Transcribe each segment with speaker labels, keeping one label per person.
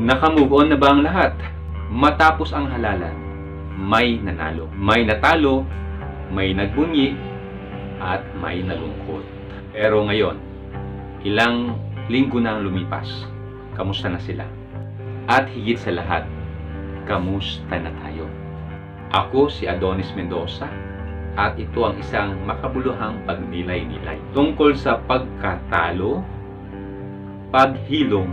Speaker 1: Naka-move on na ba ang lahat? Matapos ang halalan, may nanalo. May natalo, may nagbunyi, at may nalungkot. Pero ngayon, ilang linggo na ang lumipas. Kamusta na sila? At higit sa lahat, kamusta na tayo? Ako si Adonis Mendoza at ito ang isang makabuluhang pagnilay-nilay tungkol sa pagkatalo, paghilom,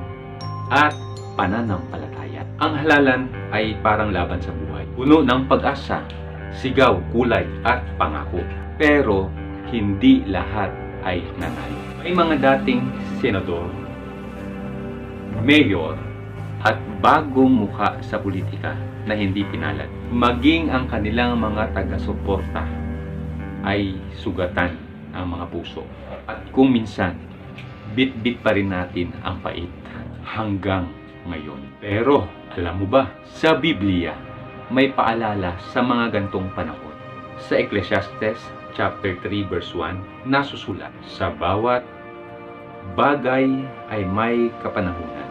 Speaker 1: at pananampalataya. Ang halalan ay parang laban sa buhay. Puno ng pag-asa, sigaw, kulay, at pangako. Pero hindi lahat ay nanalo. May mga dating senador, mayor, at bagong mukha sa politika na hindi pinalad. Maging ang kanilang mga taga-suporta ay sugatan ang mga puso. At kung minsan, bit-bit pa rin natin ang pait hanggang ngayon. Pero, alam mo ba, sa Biblia, may paalala sa mga gantong panahon. Sa Ecclesiastes chapter 3 verse 1, nasusulat, sa bawat bagay ay may kapanahunan.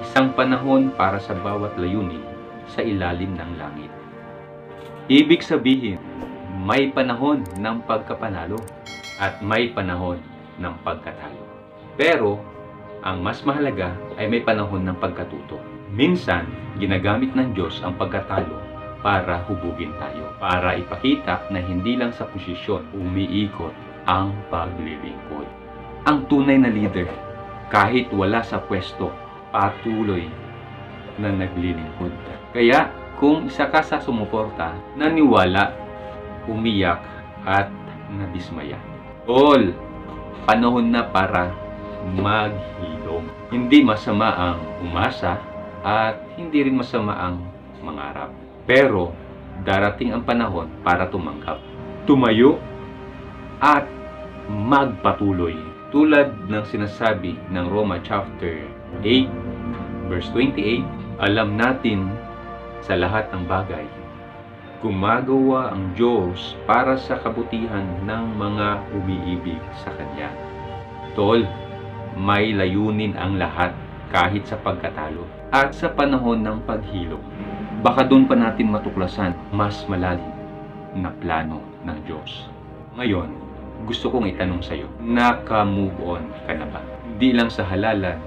Speaker 1: Isang panahon para sa bawat layunin sa ilalim ng langit. Ibig sabihin, may panahon ng pagkapanalo at may panahon ng pagkatalo. Pero, ang mas mahalaga ay may panahon ng pagkatuto. Minsan, ginagamit ng Diyos ang pagkatalo para hubugin tayo. Para ipakita na hindi lang sa posisyon umiikot ang paglilingkod. Ang tunay na leader, kahit wala sa pwesto, patuloy na naglilingkod. Kaya, kung isa ka sa sumuporta, naniwala, umiyak, at nadismaya. All, panahon na para maghilom. Hindi masama ang umasa at hindi rin masama ang mangarap. Pero, darating ang panahon para tumanggap, tumayo, at magpatuloy. Tulad ng sinasabi ng Roma chapter 8, verse 28, alam natin sa lahat ng bagay, gumagawa ang Diyos para sa kabutihan ng mga umiibig sa Kanya. Tol, may layunin ang lahat kahit sa pagkatalo at sa panahon ng paghilom. Baka doon pa natin matuklasan mas malalim na plano ng Diyos. Ngayon, gusto kong itanong sa iyo, naka-move on ka na ba? Hindi lang sa halalan,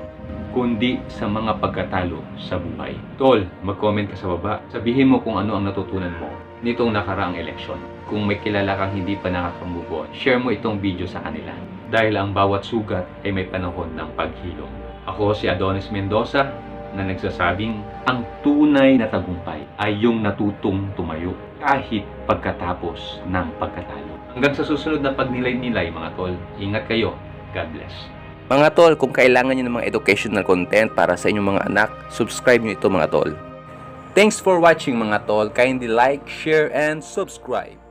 Speaker 1: kundi sa mga pagkatalo sa buhay. Tol, mag-comment ka sa baba. Sabihin mo kung ano ang natutunan mo nitong nakaraang eleksyon. Kung may kilala kang hindi pa nakaka-move on, share mo itong video sa kanila. Dahil ang bawat sugat ay may panahon ng paghilom. Ako si Adonis Mendoza na nagsasabing ang tunay na tagumpay ay yung natutong tumayo kahit pagkatapos ng pagkatalo. Hanggang sa susunod na pagnilay-nilay mga tol, ingat kayo. God bless.
Speaker 2: Mga tol, kung kailangan nyo ng mga educational content para sa inyong mga anak, subscribe nyo ito mga tol. Thanks for watching mga tol. Kindly like, share, and subscribe.